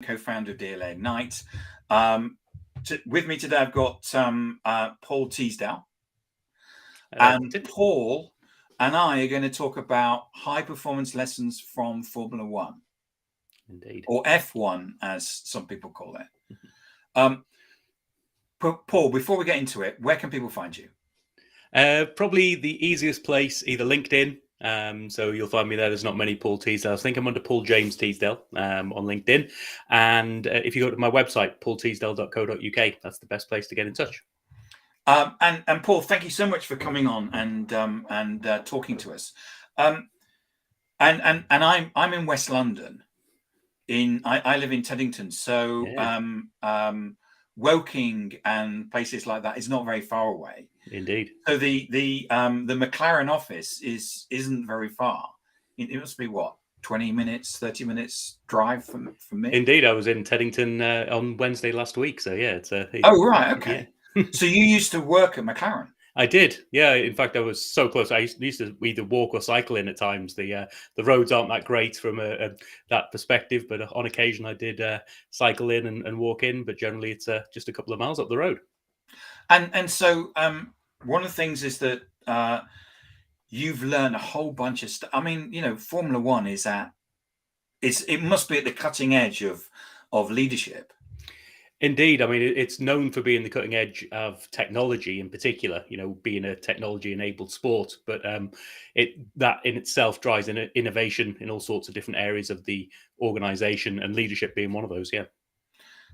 co-founder of DLA Ignite. With me today, I've got Paul Teasdale. And Paul and I are going to talk about high-performance lessons from Formula One. Indeed. Or F1, as some people call it. Paul, before we get into it, where can people find you? Probably the easiest place, either LinkedIn. So you'll find me there. There's not many Paul Teasdale. I think I'm under Paul James Teasdale on LinkedIn. And if you go to my website, paulteasdale.co.uk, that's the best place to get in touch. And Paul, thank you so much for coming on and talking to us. And I'm in West London. I live in Teddington, so yeah. Woking and places like that is not very far away. Indeed. So the McLaren office isn't very far. It must be what, 20 minutes, 30 minutes drive from me. Indeed, I was in Teddington on Wednesday last week. So yeah, oh right, okay. Yeah. So you used to work at McLaren? I did, yeah. In fact, I was so close. I used to either walk or cycle in at times. The roads aren't that great from that perspective, but on occasion I did cycle in and walk in. But generally, it's just a couple of miles up the road. And so one of the things is that you've learned a whole bunch of stuff. I mean, Formula One it must be at the cutting edge of leadership. Indeed. I mean, it's known for being the cutting edge of technology in particular, being a technology-enabled sport. But that in itself drives innovation in all sorts of different areas of the organization, and leadership being one of those, yeah.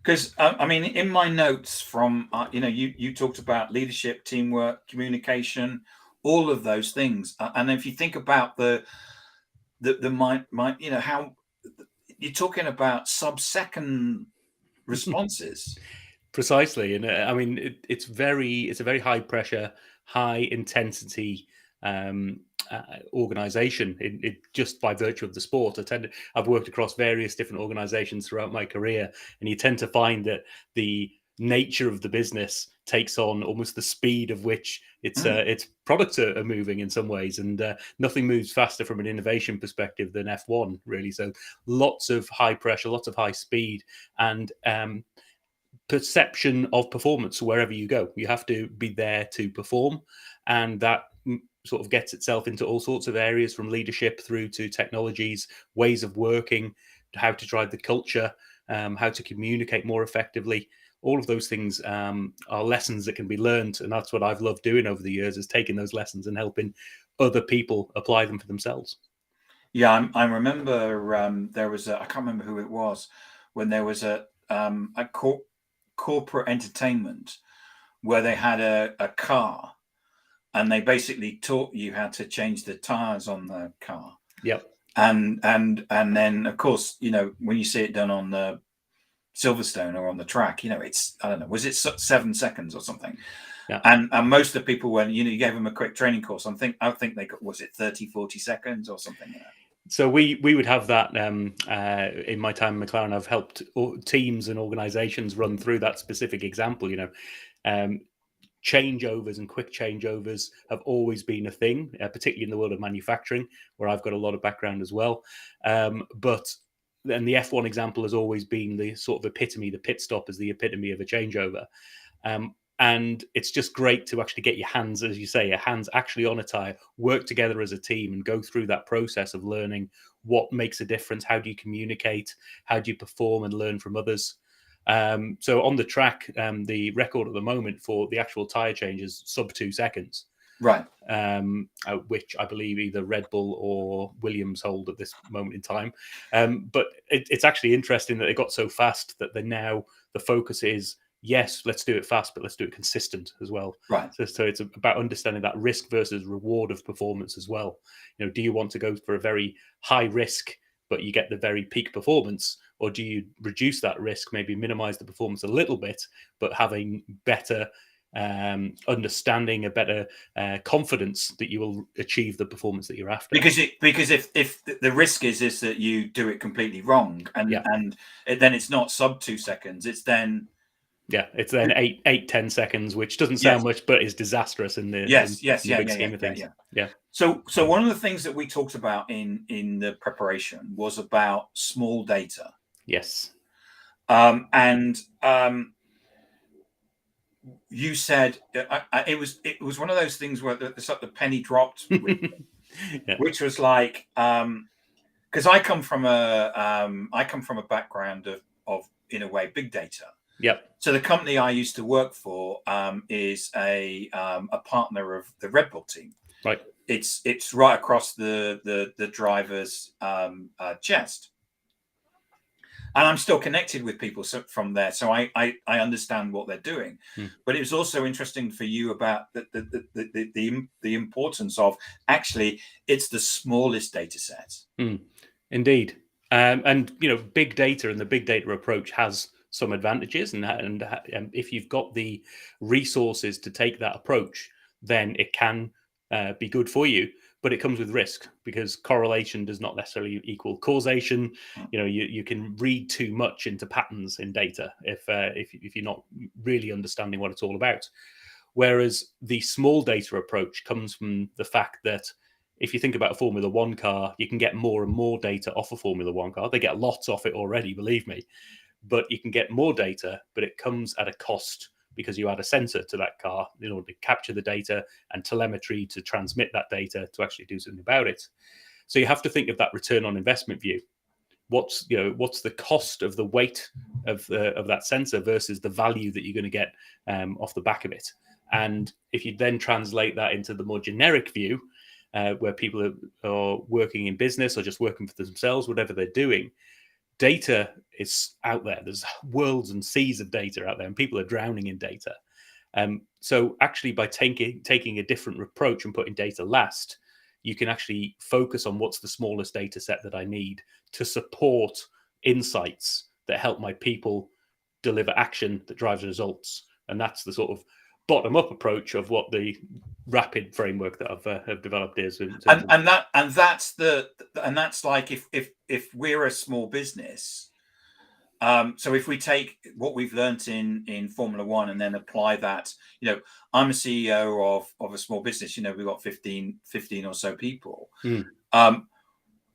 Because, I mean, in my notes from, you talked about leadership, teamwork, communication, all of those things. And if you think about the mind, how you're talking about sub-second responses. Precisely. And I mean, it's a very high pressure, high intensity organization. It just by virtue of the sport. I've worked across various different organizations throughout my career, and you tend to find that the nature of the business takes on almost the speed of which its products are moving in some ways, and nothing moves faster from an innovation perspective than F1, really. So lots of high pressure, lots of high speed, and perception of performance wherever you go. You have to be there to perform, and that sort of gets itself into all sorts of areas, from leadership through to technologies, ways of working, how to drive the culture, how to communicate more effectively. All of those things are lessons that can be learned, and that's what I've loved doing over the years, is taking those lessons and helping other people apply them for themselves. Yeah, I remember there was I can't remember who it was, when there was a corporate entertainment where they had a car, and they basically taught you how to change the tires on the car. Yep. And then of course, when you see it done on the Silverstone or on the track, it's, I don't know, was it 7 seconds or something? Yeah. And most of the people, when you gave them a quick training course, I think they got, was it 30-40 seconds or something like that? So we would have that in my time in McLaren. I've helped teams and organizations run through that specific example. Changeovers and quick changeovers have always been a thing, particularly in the world of manufacturing, where I've got a lot of background as well. But then the F1 example has always been the sort of epitome. The pit stop is the epitome of a changeover. And it's just great to actually get your hands, as you say, actually on a tire, work together as a team, and go through that process of learning what makes a difference. How do you communicate? How do you perform and learn from others? So on the track, the record at the moment for the actual tire change is sub 2 seconds. Right. Which I believe either Red Bull or Williams hold at this moment in time. But it's actually interesting that they got so fast that the focus is, yes, let's do it fast, but let's do it consistent as well. Right. So it's about understanding that risk versus reward of performance as well. Do you want to go for a very high risk, but you get the very peak performance? Or do you reduce that risk, maybe minimize the performance a little bit, but have a better understanding, a better confidence that you will achieve the performance that you're after? Because if the risk is that you do it completely wrong, and then it's not sub 2 seconds, it's then it's then 8-10 seconds, which doesn't sound much, but is disastrous in the big scheme of things. Yeah. So one of the things that we talked about in the preparation was about small data. Yes. And you said it was one of those things where the penny dropped, Yeah. which was like, because I come from a background of in a way big data. Yep. So the company I used to work for is a partner of the Red Bull team. Right. It's right across the driver's chest, and I'm still connected with people from there, so I understand what they're doing. But it was also interesting for you about the importance of actually it's the smallest data set. Indeed. And big data and the big data approach has some advantages, and if you've got the resources to take that approach, then it can be good for you. But it comes with risk, because correlation does not necessarily equal causation. You can read too much into patterns in data if you're not really understanding what it's all about. Whereas the small data approach comes from the fact that if you think about a Formula One car, you can get more and more data off a Formula One car. They get lots off it already, believe me. But you can get more data, but it comes at a cost, because you add a sensor to that car in order to capture the data and telemetry to transmit that data to actually do something about it. So you have to think of that return on investment view. What's the cost of the weight of that sensor versus the value that you're going to get off the back of it? And if you then translate that into the more generic view, where people are working in business or just working for themselves, whatever they're doing, data is out there. There's worlds and seas of data out there, and people are drowning in data. So actually, by taking a different approach and putting data last, you can actually focus on what's the smallest data set that I need to support insights that help my people deliver action that drives results. And that's the sort of bottom-up approach of what the rapid framework that I've have developed is. That's like if we're a small business. So if we take what we've learned in Formula One and then apply that, I'm a CEO of a small business. We've got 15 or so people.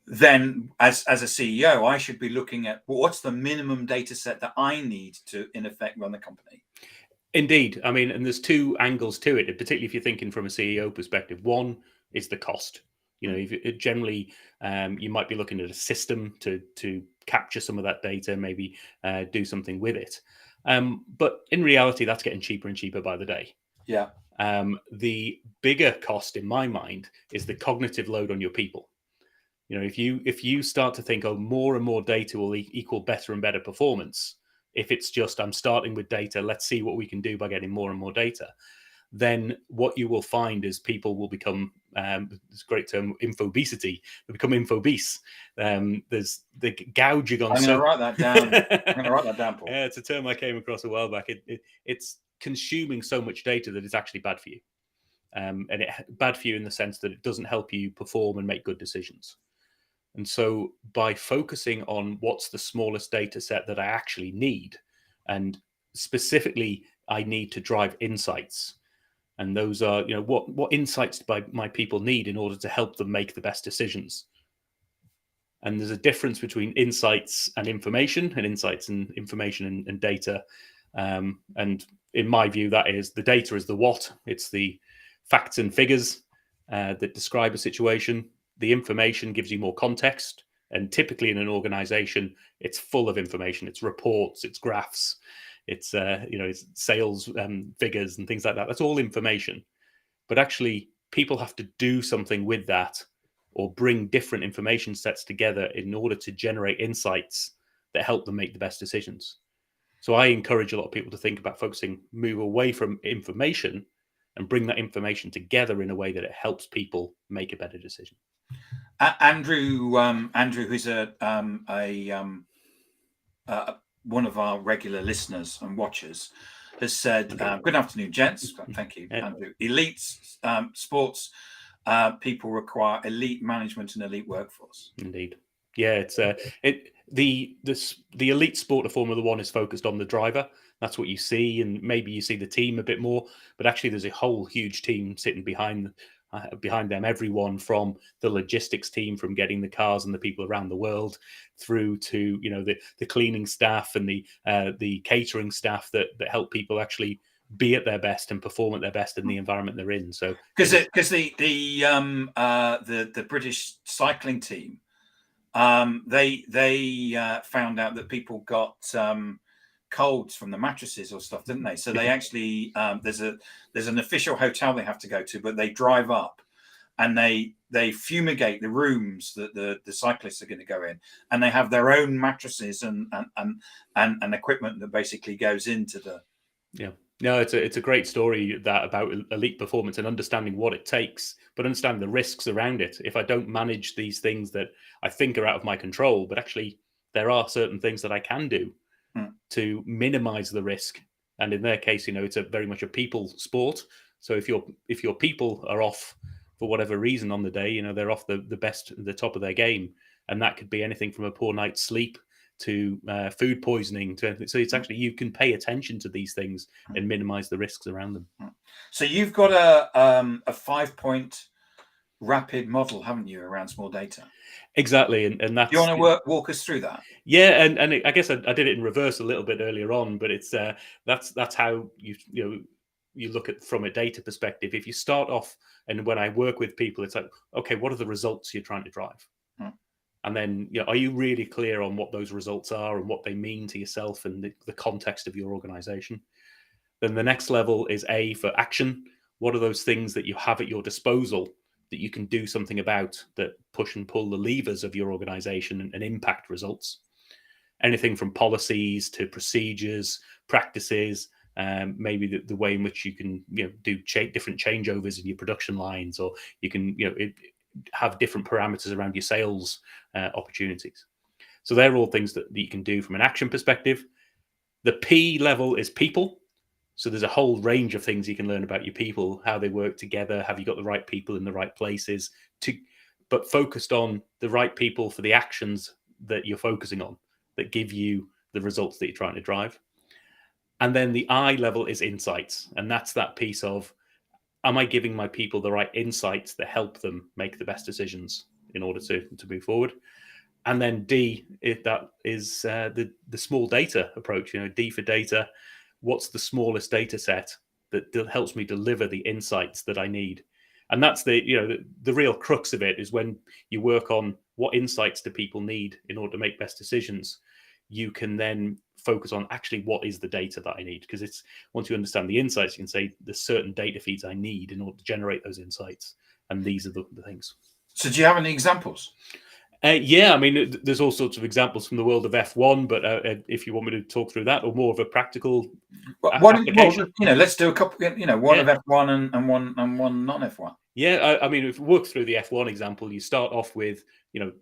Then as a CEO, I should be looking at what's the minimum data set that I need to, in effect, run the company. Indeed. I mean, and there's two angles to it, particularly if you're thinking from a CEO perspective. One is the cost. Generally, you might be looking at a system to capture some of that data, maybe do something with it. But in reality, that's getting cheaper and cheaper by the day. Yeah. The bigger cost, in my mind, is the cognitive load on your people. If you start to think, more and more data will equal better and better performance, if it's just I'm starting with data, let's see what we can do by getting more and more data, then what you will find is people will become, this great term, infobesity. They become infobese. There's the gouging on. I'm going to write that down. Paul. Yeah, it's a term I came across a while back. It's consuming so much data that it's actually bad for you. And bad for you in the sense that it doesn't help you perform and make good decisions. And so by focusing on what's the smallest data set that I actually need, and specifically I need to drive insights, and those are, what insights do my people need in order to help them make the best decisions. And there's a difference between insights and information, and insights and information and data. And in my view, that is, the data is the what. It's the facts and figures that describe a situation. The information gives you more context. And typically in an organization, it's full of information. It's reports, it's graphs, it's it's sales figures and things like that. That's all information. But actually, people have to do something with that, or bring different information sets together in order to generate insights that help them make the best decisions. So I encourage a lot of people to think about move away from information and bring that information together in a way that it helps people make a better decision. Andrew, who's one of our regular listeners and watchers, has said, "Good afternoon, gents." Thank you, Andrew. Elite sports people require elite management and elite workforce. Indeed, yeah. It's the elite sport of Formula One is focused on the driver. That's what you see, and maybe you see the team a bit more, but actually there's a whole huge team sitting behind behind them everyone from the logistics team, from getting the cars and the people around the world, through to the cleaning staff and the catering staff that help people actually be at their best and perform at their best in the environment they're in. So because the British cycling team, they found out that people got colds from the mattresses or stuff, didn't they? So they actually there's an official hotel they have to go to, but they drive up and they fumigate the rooms that the cyclists are going to go in, and they have their own mattresses and equipment that basically goes into the No, it's a great story that about elite performance and understanding what it takes, but understanding the risks around it. If I don't manage these things that I think are out of my control, but actually there are certain things that I can do to minimize the risk. And in their case, it's a very much a people sport. So if your people are off for whatever reason on the day, they're off the top of their game, and that could be anything from a poor night's sleep to food poisoning. So it's actually, you can pay attention to these things and minimize the risks around them. So you've got a 5-point rapid model, haven't you, around small data? Exactly, and that's. Do you want to walk us through that? Yeah, and I guess I did it in reverse a little bit earlier on, but it's that's how you look at from a data perspective. If you start off, and when I work with people, it's like, okay, what are the results you're trying to drive? And then, are you really clear on what those results are and what they mean to yourself and the context of your organization? Then the next level is A, for action. What are those things that you have at your disposal that you can do something about, that push and pull the levers of your organization and impact results? Anything from policies to procedures, practices, maybe the way in which you can do different changeovers in your production lines, or you can have different parameters around your sales opportunities. So they're all things that you can do from an action perspective. The P level is people. So there's a whole range of things you can learn about your people, how they work together. Have you got the right people in the right places? But focused on the right people for the actions that you're focusing on that give you the results that you're trying to drive. And then the I level is insights. And that's that piece of, am I giving my people the right insights that help them make the best decisions in order to move forward? And then D, that is the small data approach. D for data. What's the smallest data set that helps me deliver the insights that I need? And that's the real crux of it, is when you work on what insights do people need in order to make best decisions, you can then focus on actually what is the data that I need. Because it's, once you understand the insights, you can say there's certain data feeds I need in order to generate those insights. And these are the things. So do you have any examples? Yeah, I mean, there's all sorts of examples from the world of F1, but if you want me to talk through that, or more of a practical application, let's do a couple. One of F1 and one non F1. Yeah, I mean, if we work through the F1 example, you start off with sort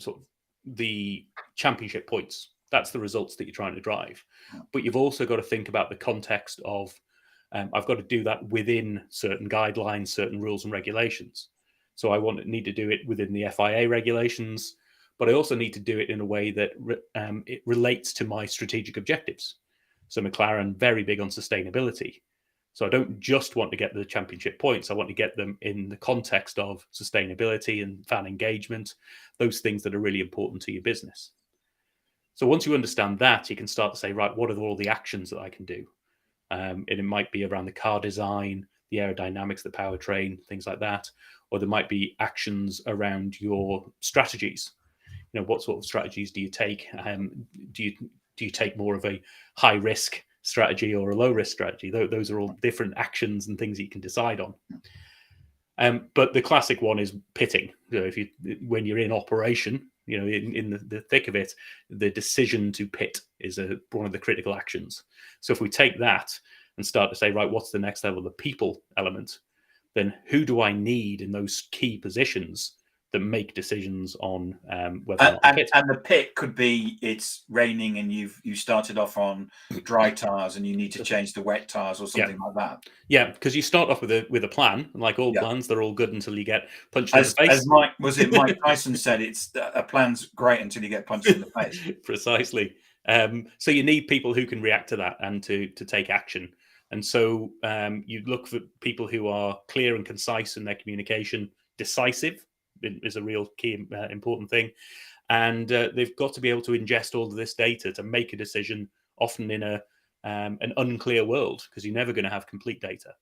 of the championship points. That's the results that you're trying to drive, but you've also got to think about the context of I've got to do that within certain guidelines, certain rules and regulations. So I need to do it within the FIA regulations, but I also need to do it in a way that it relates to my strategic objectives. So McLaren, very big on sustainability. So I don't just want to get the championship points. I want to get them in the context of sustainability and fan engagement, those things that are really important to your business. So once you understand that, you can start to say, right, what are all the actions that I can do? And it might be around the car design, the aerodynamics, the powertrain, things like that. Or there might be actions around your strategies. What sort of strategies do you take? Do you take more of a high risk strategy or a low risk strategy? Those are all different actions and things that you can decide on. But the classic one is pitting. When you're in operation, in the thick of it, the decision to pit is one of the critical actions. So if we take that and start to say, right, what's the next level, the people element, then who do I need in those key positions that make decisions on whether or not to pit? And the pit could be, it's raining and you started off on dry tires and you need to change to wet tires or something like that. Yeah, because you start off with a plan, and like all plans, they're all good until you get punched in the face. As Mike Tyson said, it's a plan's great until you get punched in the face. Precisely. So you need people who can react to that and to take action. And so you look for people who are clear and concise in their communication. Decisive is a real key important thing. And they've got to be able to ingest all of this data to make a decision, often in an unclear world, because you're never going to have complete data.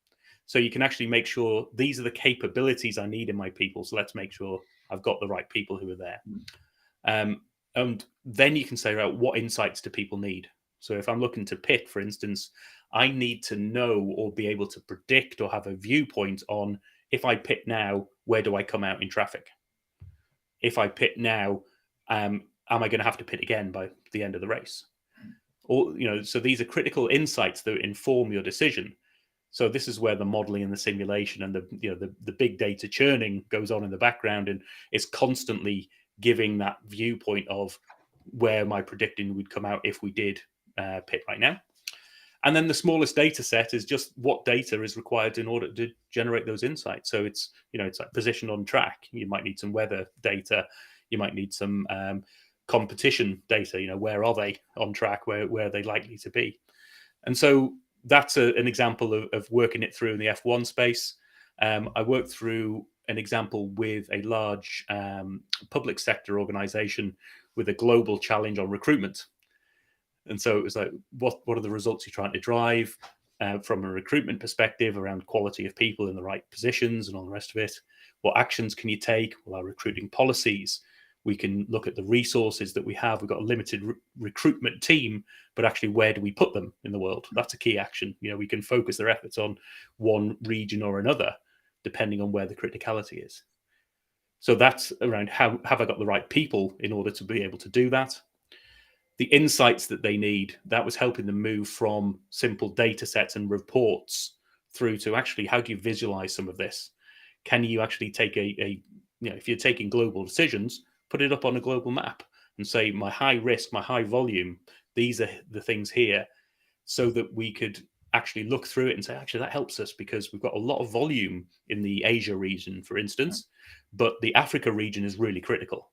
So you can actually make sure these are the capabilities I need in my people. So let's make sure I've got the right people who are there. And then you can say, right, what insights do people need? So if I'm looking to pit, for instance, I need to know or be able to predict or have a viewpoint on, if I pit now, where do I come out in traffic? If I pit now, am I going to have to pit again by the end of the race? Or, so these are critical insights that inform your decision. So this is where the modeling and the simulation and the big data churning goes on in the background, and it's constantly giving that viewpoint of where my predicting would come out if we did pit right now. And then the smallest data set is just what data is required in order to generate those insights. So it's like position on track. You might need some weather data. You might need some competition data. Where are they on track? Where are they likely to be? And so that's an example of working it through in the F1 space. I worked through an example with a large public sector organization with a global challenge on recruitment. And so it was like, what are the results you're trying to drive from a recruitment perspective around quality of people in the right positions and all the rest of it? What actions can you take? Well, our recruiting policies. We can look at the resources that we have. We've got a limited recruitment team, but actually, where do we put them in the world? That's a key action. We can focus their efforts on one region or another, depending on where the criticality is. So that's around how have I got the right people in order to be able to do that? The insights that they need, that was helping them move from simple data sets and reports through to actually, how do you visualize some of this? Can you actually take if you're taking global decisions, put it up on a global map and say, my high risk, my high volume, these are the things here, so that we could actually look through it and say, actually, that helps us because we've got a lot of volume in the Asia region, for instance, but the Africa region is really critical.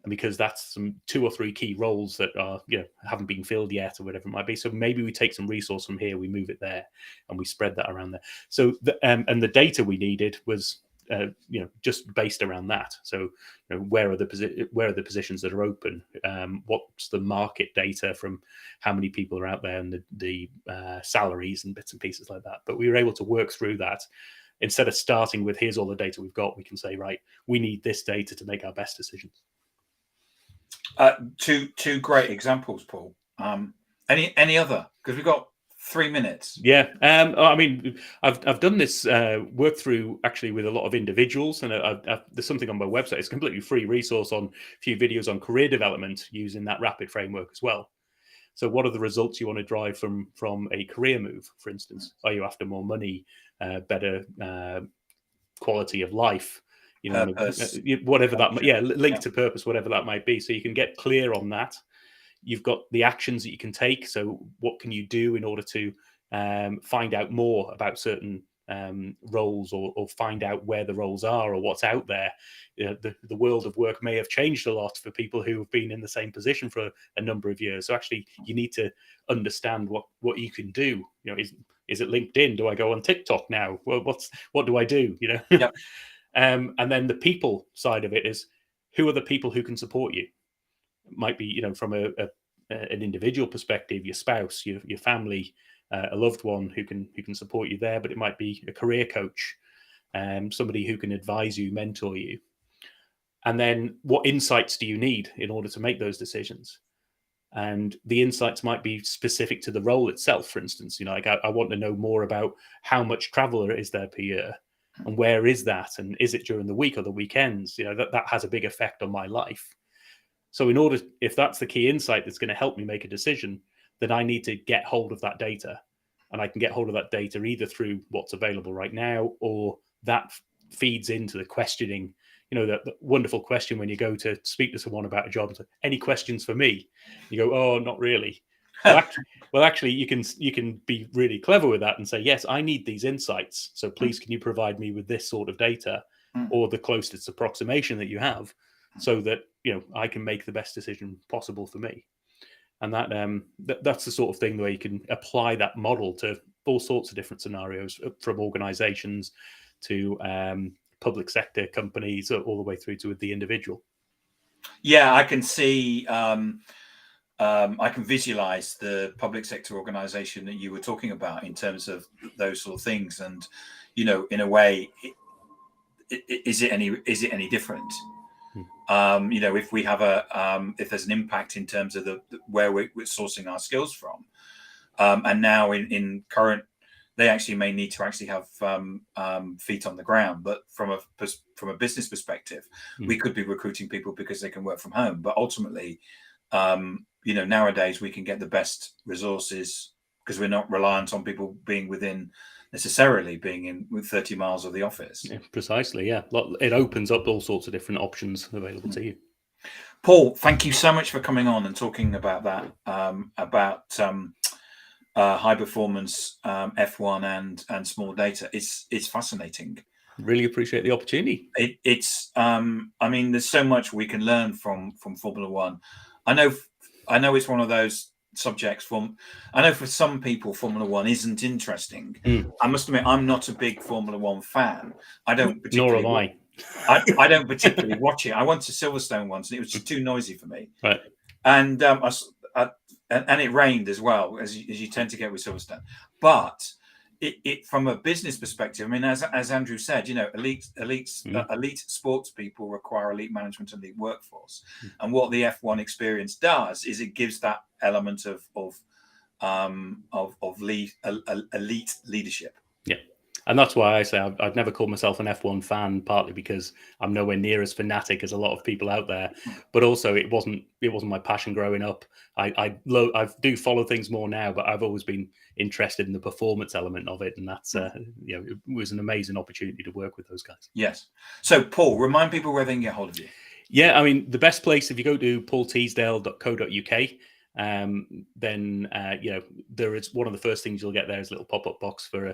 And because that's some 2 or 3 key roles that are, haven't been filled yet or whatever it might be. So maybe we take some resource from here, we move it there, and we spread that around there. So, and the data we needed was, just based around that. So, where are the positions that are open? What's the market data from how many people are out there, and the salaries and bits and pieces like that. But we were able to work through that. Instead of starting with, here's all the data we've got, we can say, right, we need this data to make our best decisions. Two great examples, Paul. Any other? Because we've got 3 minutes. Yeah, I mean, I've done this work through actually with a lot of individuals, and there's something on my website. It's a completely free resource on a few videos on career development using that rapid framework as well. So, what are the results you want to drive from a career move? For instance, are you after more money, better quality of life? Purpose, whatever that, linked to purpose, whatever that might be. So you can get clear on that. You've got the actions that you can take. So what can you do in order to find out more about certain roles, or find out where the roles are or what's out there? The world of work may have changed a lot for people who have been in the same position for a number of years. So actually, you need to understand what you can do. Is it LinkedIn? Do I go on TikTok now? Well, what do I do? Yep. And then the people side of it is, who are the people who can support you? It might be, from an individual perspective, your spouse, your family, a loved one who can support you there. But it might be a career coach, somebody who can advise you, mentor you. And then, what insights do you need in order to make those decisions? And the insights might be specific to the role itself. For instance, like I want to know more about how much travel is there per year. And where is that? And is it during the week or the weekends? That has a big effect on my life. So if that's the key insight that's going to help me make a decision, then I need to get hold of that data. And I can get hold of that data either through what's available right now, or that feeds into the questioning. That wonderful question when you go to speak to someone about a job, and say, any questions for me? You go, oh, not really. Well, actually, you can be really clever with that and say, yes, I need these insights. So please, can you provide me with this sort of data, or the closest approximation that you have, so that I can make the best decision possible for me. And that's the sort of thing where you can apply that model to all sorts of different scenarios, from organizations to public sector companies, all the way through to the individual. Yeah, I can see. I can visualize the public sector organization that you were talking about in terms of those sort of things, and in a way, is it any different? If we have if there's an impact in terms of where we're sourcing our skills from, and now in current, they actually may need to actually have feet on the ground. But from a business perspective, we could be recruiting people because they can work from home. But ultimately, nowadays we can get the best resources because we're not reliant on people being necessarily being in with 30 miles of the office. Yeah, precisely. Yeah, it opens up all sorts of different options available to you. Paul, thank you so much for coming on and talking about that, about high performance F1 and small data. It's fascinating. Really appreciate the opportunity. I mean, there's so much we can learn from Formula One. I know it's one of those subjects. I know for some people Formula One isn't interesting. I must admit, I'm not a big Formula One fan. I don't particularly. Nor am I. I don't particularly watch it. I went to Silverstone once, and it was just too noisy for me. Right. And and it rained as well, as you tend to get with Silverstone. But it from a business perspective, I mean, as Andrew said, elite sports people require elite management and elite workforce. And what the F1 experience does is it gives that element of elite leadership. Yeah. And that's why I say I'd never called myself an F1 fan, partly because I'm nowhere near as fanatic as a lot of people out there, but also it wasn't my passion growing up. I do follow things more now, but I've always been interested in the performance element of it, and that's it was an amazing opportunity to work with those guys. Yes. So Paul, remind people where they can get hold of you. Yeah, I mean, the best place, if you go to paulteasdale.co.uk, then there is one of the first things you'll get there is a little pop-up box for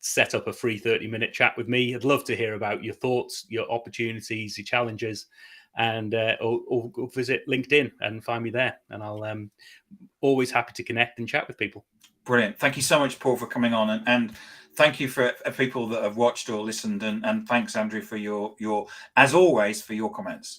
set up a free 30-minute chat with me. I'd love to hear about your thoughts, your opportunities, your challenges, and or visit LinkedIn and find me there. And I'll always happy to connect and chat with people. Brilliant. Thank you so much, Paul, for coming on, and thank you for people that have watched or listened, and thanks, Andrew, for your as always for your comments.